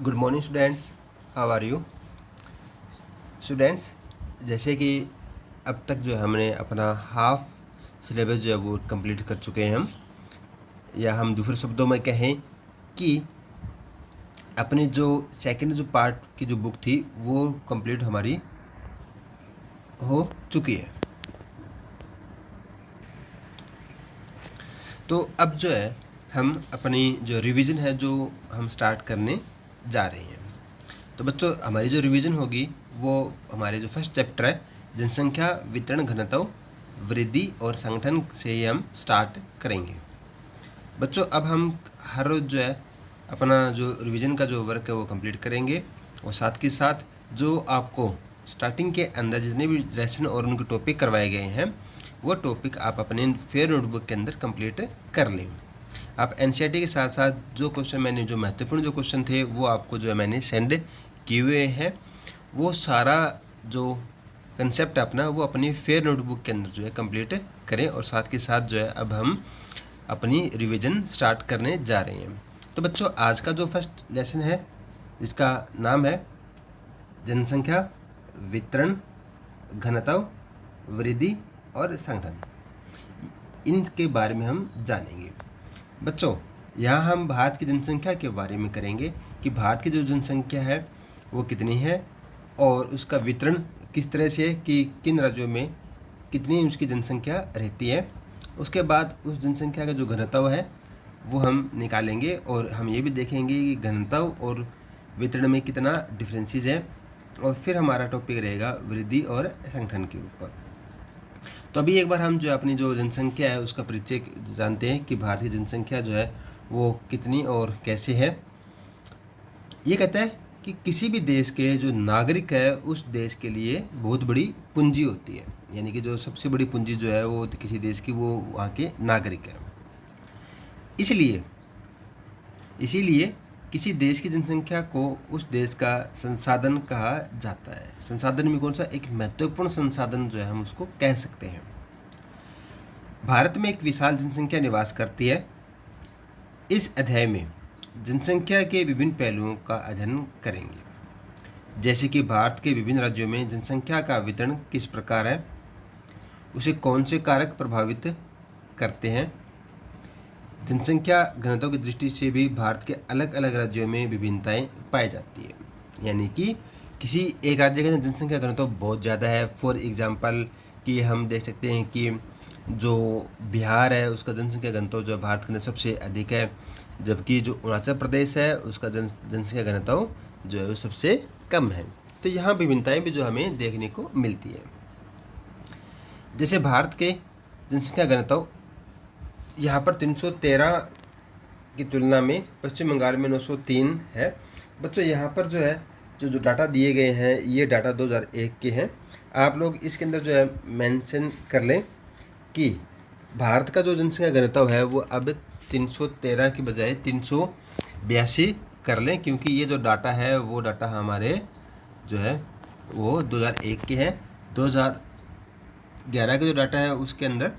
Good morning students, how are you students. जैसे कि अब तक जो है हमने अपना हाफ सिलेबस जो है वो कंप्लीट कर चुके हैं हम, या हम दूसरे शब्दों में कहें कि अपनी जो सेकंड जो पार्ट की जो बुक थी वो कंप्लीट हमारी हो चुकी है। तो अब जो है हम अपनी जो रिवीजन है जो हम स्टार्ट करने जा रहे हैं। तो बच्चों, हमारी जो रिवीजन होगी वो हमारे जो फर्स्ट चैप्टर है जनसंख्या वितरण घनत्व वृद्धि और संगठन से ही हम स्टार्ट करेंगे। बच्चों, अब हम हर रोज़ जो है अपना जो रिवीजन का जो वर्क है वो कंप्लीट करेंगे, और साथ के साथ जो आपको स्टार्टिंग के अंदर जितने भी लेसन और उनके टॉपिक करवाए गए हैं वो टॉपिक आप अपने फेयर नोटबुक के अंदर कंप्लीट कर लें। आप एनसीईआरटी के साथ साथ जो क्वेश्चन मैंने जो महत्वपूर्ण जो क्वेश्चन थे वो आपको जो है मैंने सेंड किए हुए हैं, वो सारा जो कंसेप्ट अपना वो अपनी फेयर नोटबुक के अंदर जो है कंप्लीट करें, और साथ के साथ जो है अब हम अपनी रिवीजन स्टार्ट करने जा रहे हैं। तो बच्चों, आज का जो फर्स्ट लेसन है इसका नाम है जनसंख्या वितरण घनत्व वृद्धि और संगठन। इनके बारे में हम जानेंगे। बच्चों, यहाँ हम भारत की जनसंख्या के बारे में करेंगे कि भारत की जो जनसंख्या है वो कितनी है और उसका वितरण किस तरह से है कि किन राज्यों में कितनी उसकी जनसंख्या रहती है। उसके बाद उस जनसंख्या का जो घनत्व है वो हम निकालेंगे, और हम ये भी देखेंगे कि घनत्व और वितरण में कितना डिफरेंसेस है, और फिर हमारा टॉपिक रहेगा वृद्धि और संगठन के ऊपर। तो अभी एक बार हम जो अपनी जो जनसंख्या है उसका परिचय जानते हैं कि भारतीय जनसंख्या जो है वो कितनी और कैसे है। ये कहता है कि किसी भी देश के जो नागरिक है उस देश के लिए बहुत बड़ी पूंजी होती है, यानी कि जो सबसे बड़ी पूंजी जो है वो किसी देश की वो वहाँ के नागरिक है। इसलिए इसीलिए किसी देश की जनसंख्या को उस देश का संसाधन कहा जाता है। संसाधन में कौन सा एक महत्वपूर्ण संसाधन जो है हम उसको कह सकते हैं। भारत में एक विशाल जनसंख्या निवास करती है। इस अध्याय में जनसंख्या के विभिन्न पहलुओं का अध्ययन करेंगे, जैसे कि भारत के विभिन्न राज्यों में जनसंख्या का वितरण किस प्रकार है, उसे कौन से कारक प्रभावित करते हैं। जनसंख्या घनत्व की दृष्टि से भी भारत के अलग अलग राज्यों में विभिन्नताएं पाई जाती है, यानी कि किसी एक राज्य का जनसंख्या घनत्व बहुत ज़्यादा है। फॉर एग्जांपल कि हम देख सकते हैं कि जो बिहार है उसका जनसंख्या घनत्व जो भारत के अंदर सबसे अधिक है, जबकि जो अरुणाचल प्रदेश है उसका जनसंख्या घनत्व जो है वो सबसे कम है। तो यहाँ विभिन्नताएं भी जो हमें देखने को मिलती है। जैसे भारत के जनसंख्या घनत्व यहाँ पर 313 की तुलना में पश्चिम बंगाल में 903 है। बच्चों, यहाँ पर जो है जो डाटा दिए गए हैं ये डाटा 2001 के हैं। आप लोग इसके अंदर जो है मेंशन कर लें कि भारत का जो जनसंख्या घनत्व है वो अब 313 की बजाय 382 कर लें, क्योंकि ये जो डाटा है वो डाटा हमारे जो है वो 2001 के हैं। 2011 का जो डाटा है उसके अंदर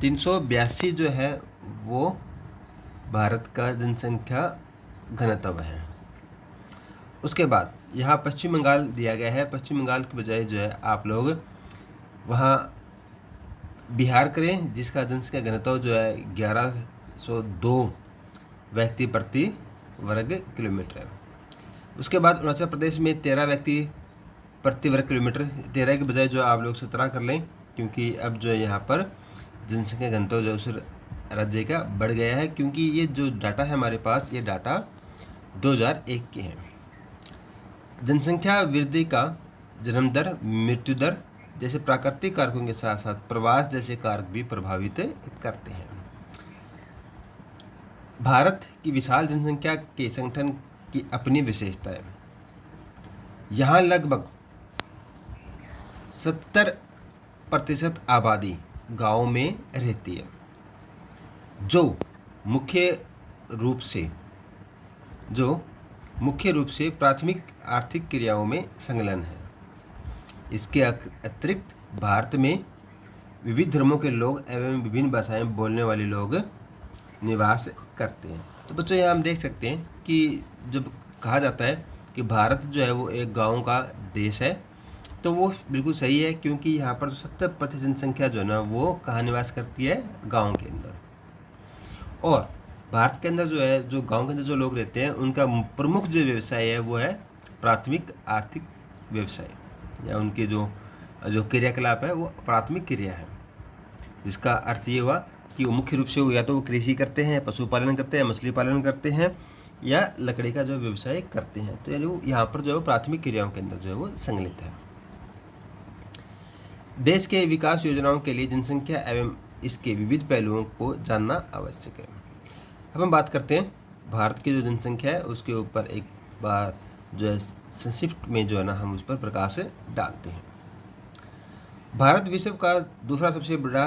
382 जो है वो भारत का जनसंख्या घनत्व है। उसके बाद यहाँ पश्चिम बंगाल दिया गया है। पश्चिम बंगाल के बजाय जो है आप लोग वहाँ बिहार करें, जिसका जनसंख्या घनत्व जो है 1102 व्यक्ति प्रति वर्ग किलोमीटर है। उसके बाद अरुणाचल प्रदेश में 13 व्यक्ति प्रति वर्ग किलोमीटर, 13 के बजाय जो आप लोग 17 कर लें, क्योंकि अब जो है यहाँ पर जनसंख्या घनत्व जो उस राज्य का बढ़ गया है, क्योंकि ये जो डाटा है हमारे पास ये डाटा 2001 के हैं। जनसंख्या वृद्धि का जन्म दर, मृत्यु दर जैसे प्राकृतिक कारकों के साथ साथ प्रवास जैसे कारक भी प्रभावित करते हैं। भारत की विशाल जनसंख्या के संगठन की अपनी विशेषता है। यहाँ लगभग 70% आबादी गाँव में रहती है, जो मुख्य रूप से प्राथमिक आर्थिक क्रियाओं में संलग्न है। इसके अतिरिक्त भारत में विविध धर्मों के लोग एवं विभिन्न भाषाएं बोलने वाले लोग निवास करते हैं। तो बच्चों, यहाँ हम देख सकते हैं कि जब कहा जाता है कि भारत जो है वो एक गाँव का देश है, तो वो बिल्कुल सही है, क्योंकि यहाँ पर 70% जनसंख्या जो है ना वो कहाँ निवास करती है, गाँव के अंदर। और भारत के अंदर जो है, जो गांव के अंदर जो लोग रहते हैं, उनका प्रमुख जो व्यवसाय है वो है प्राथमिक आर्थिक व्यवसाय, या उनके जो जो क्रियाकलाप है वो प्राथमिक क्रिया है, जिसका अर्थ ये हुआ कि वो मुख्य रूप से या तो वो कृषि करते हैं, पशुपालन करते हैं, मछली पालन करते हैं, या लकड़ी का जो व्यवसाय करते हैं। तो यानी वो यहाँ पर जो है प्राथमिक क्रियाओं के अंदर जो है वो संकलित है। देश के विकास योजनाओं के लिए जनसंख्या एवं इसके विविध पहलुओं को जानना आवश्यक है। अब हम बात करते हैं भारत की जो जनसंख्या है उसके ऊपर एक बार जो है संक्षिप्त में जो है ना हम उस पर प्रकाश डालते हैं। भारत विश्व का दूसरा सबसे बड़ा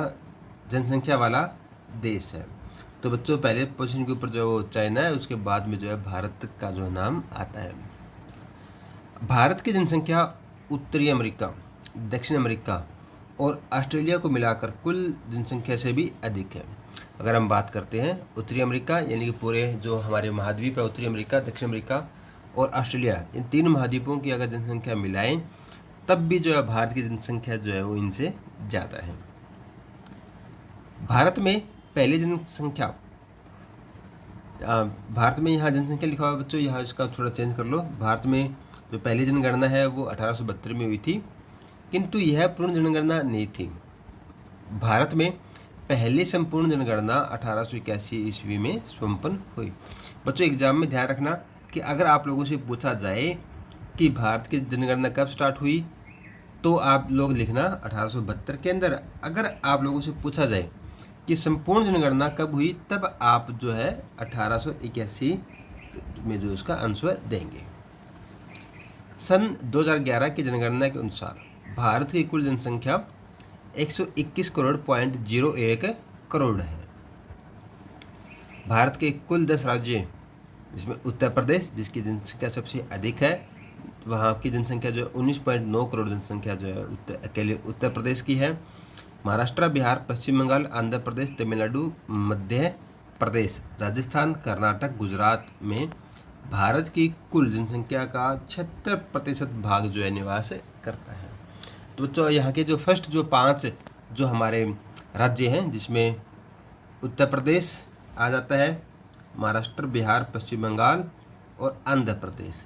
जनसंख्या वाला देश है। तो बच्चों पहले पोजीशन के ऊपर जो चाइना है, उसके बाद में जो है भारत का जो नाम आता है। भारत की जनसंख्या उत्तरी अमेरिका, दक्षिण अमेरिका और ऑस्ट्रेलिया को मिलाकर कुल जनसंख्या से भी अधिक है। अगर हम बात करते हैं उत्तरी अमेरिका, यानी कि पूरे जो हमारे महाद्वीप है, उत्तरी अमेरिका, दक्षिण अमेरिका और ऑस्ट्रेलिया, इन तीन महाद्वीपों की अगर जनसंख्या मिलाएं तब भी जो है भारत की जनसंख्या जो है वो इनसे ज़्यादा है। भारत में पहली जनसंख्या, भारत में यहाँ जनसंख्या लिखा हुआ है बच्चों, यहाँ इसका थोड़ा चेंज कर लो। भारत में जो पहली जनगणना है वो 1872 में हुई थी, किंतु यह पूर्ण जनगणना नहीं थी। भारत में पहली संपूर्ण जनगणना 1881 ईस्वी में संपन्न हुई। बच्चों एग्जाम में ध्यान रखना कि अगर आप लोगों से पूछा जाए कि भारत की जनगणना कब स्टार्ट हुई, तो आप लोग लिखना 1872 के अंदर। अगर आप लोगों से पूछा जाए कि संपूर्ण जनगणना कब हुई, तब आप जो है 1881 में जो उसका आंसर देंगे। सन 2011 की जनगणना के अनुसार भारत की कुल जनसंख्या 121 करोड़ पॉइंट 01 करोड़ है। भारत के कुल 10 राज्य, जिसमें उत्तर प्रदेश जिसकी जनसंख्या सबसे अधिक है, वहाँ की जनसंख्या जो 19.9 करोड़ जनसंख्या जो है अकेले उत्तर प्रदेश की है। महाराष्ट्र, बिहार, पश्चिम बंगाल, आंध्र प्रदेश, तमिलनाडु, मध्य प्रदेश, राजस्थान, कर्नाटक, गुजरात में भारत की कुल जनसंख्या का 76% भाग जो है निवास करता है। तो बच्चों यहाँ के जो फर्स्ट जो 5 जो हमारे राज्य हैं, जिसमें उत्तर प्रदेश आ जाता है, महाराष्ट्र, बिहार, पश्चिम बंगाल और आंध्र प्रदेश,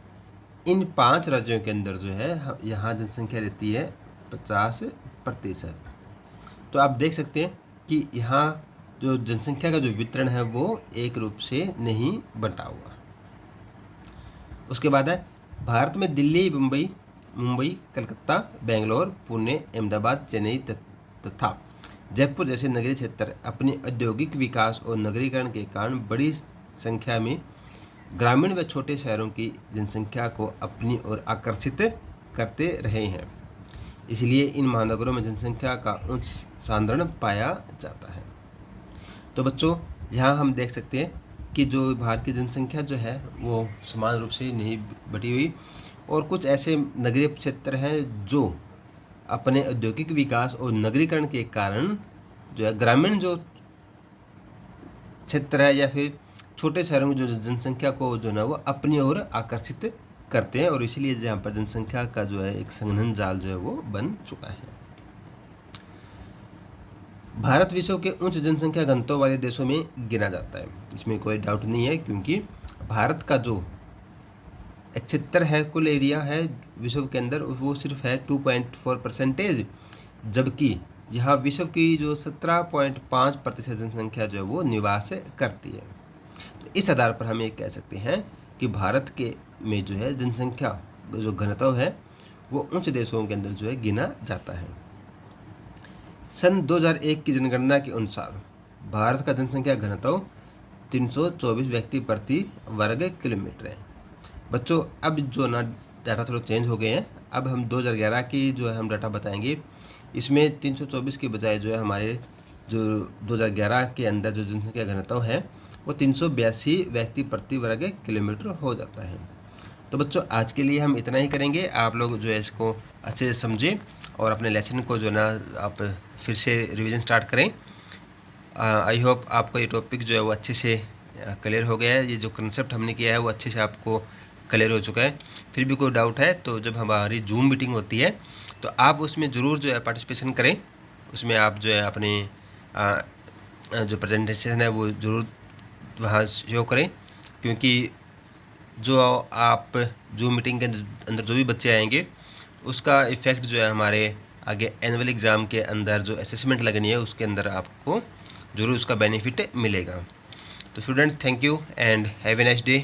इन 5 राज्यों के अंदर जो है यहाँ जनसंख्या रहती है 50%। तो आप देख सकते हैं कि यहाँ जो जनसंख्या का जो वितरण है वो एक रूप से नहीं बंटा हुआ। उसके बाद है भारत में दिल्ली, मुंबई, कलकत्ता, बेंगलोर, पुणे, अहमदाबाद, चेन्नई तथा जयपुर जैसे नगरीय क्षेत्र अपने औद्योगिक विकास और नगरीकरण के कारण बड़ी संख्या में ग्रामीण व छोटे शहरों की जनसंख्या को अपनी ओर आकर्षित करते रहे हैं। इसलिए इन महानगरों में जनसंख्या का उच्च सांद्रण पाया जाता है। तो बच्चों यहाँ हम देख सकते हैं कि जो भारत की जनसंख्या जो है वो समान रूप से नहीं बटी हुई, और कुछ ऐसे नगरीय क्षेत्र हैं जो अपने औद्योगिक विकास और नगरीकरण के कारण जो है ग्रामीण जो क्षेत्र है या फिर छोटे शहरों की जो जनसंख्या को जो है वो अपनी ओर आकर्षित करते हैं, और इसीलिए यहाँ पर जनसंख्या का जो है एक संघनन जाल जो है वो बन चुका है। भारत विश्व के उच्च जनसंख्या घनत्व वाले देशों में गिना जाता है, इसमें कोई डाउट नहीं है, क्योंकि भारत का जो क्षेत्र है, कुल एरिया है विश्व के अंदर, वो सिर्फ है 2.4%, जबकि यहाँ विश्व की जो 17.5% जनसंख्या जो है वो निवास करती है। तो इस आधार पर हम ये कह सकते हैं कि भारत के में जो है जनसंख्या जो घनत्व है वो उच्च देशों के अंदर जो है गिना जाता है। सन 2001 की जनगणना के अनुसार भारत का जनसंख्या घनत्व 324 व्यक्ति प्रति वर्ग किलोमीटर है। बच्चों अब जो ना डाटा थोड़ा चेंज हो गए हैं, अब हम 2011 की जो है हम डाटा बताएंगे। इसमें 324 के बजाय जो है हमारे जो 2011 के अंदर जो जनसंख्या घनत्व है वो 382 व्यक्ति प्रति वर्ग किलोमीटर हो जाता है। तो बच्चों आज के लिए हम इतना ही करेंगे। आप लोग जो है इसको अच्छे से समझें और अपने लेसन को जो ना आप फिर से रिवीजन स्टार्ट करें। आई होप आपको ये टॉपिक जो है वो अच्छे से क्लियर हो गया है। ये जो कंसेप्ट हमने किया है वो अच्छे से आपको क्लियर हो चुका है। फिर भी कोई डाउट है तो जब हमारी जूम मीटिंग होती है तो आप उसमें ज़रूर जो है पार्टिसिपेशन करें। उसमें आप जो है अपने जो प्रेजेंटेशन है वो ज़रूर वहाँ शो करें, क्योंकि जो आप जूम मीटिंग के अंदर जो भी बच्चे आएंगे उसका इफ़ेक्ट जो है हमारे आगे एनुअल एग्ज़ाम के अंदर जो असेसमेंट लगनी है उसके अंदर आपको ज़रूर उसका बेनिफिट मिलेगा। तो student, thank you and have a nice day.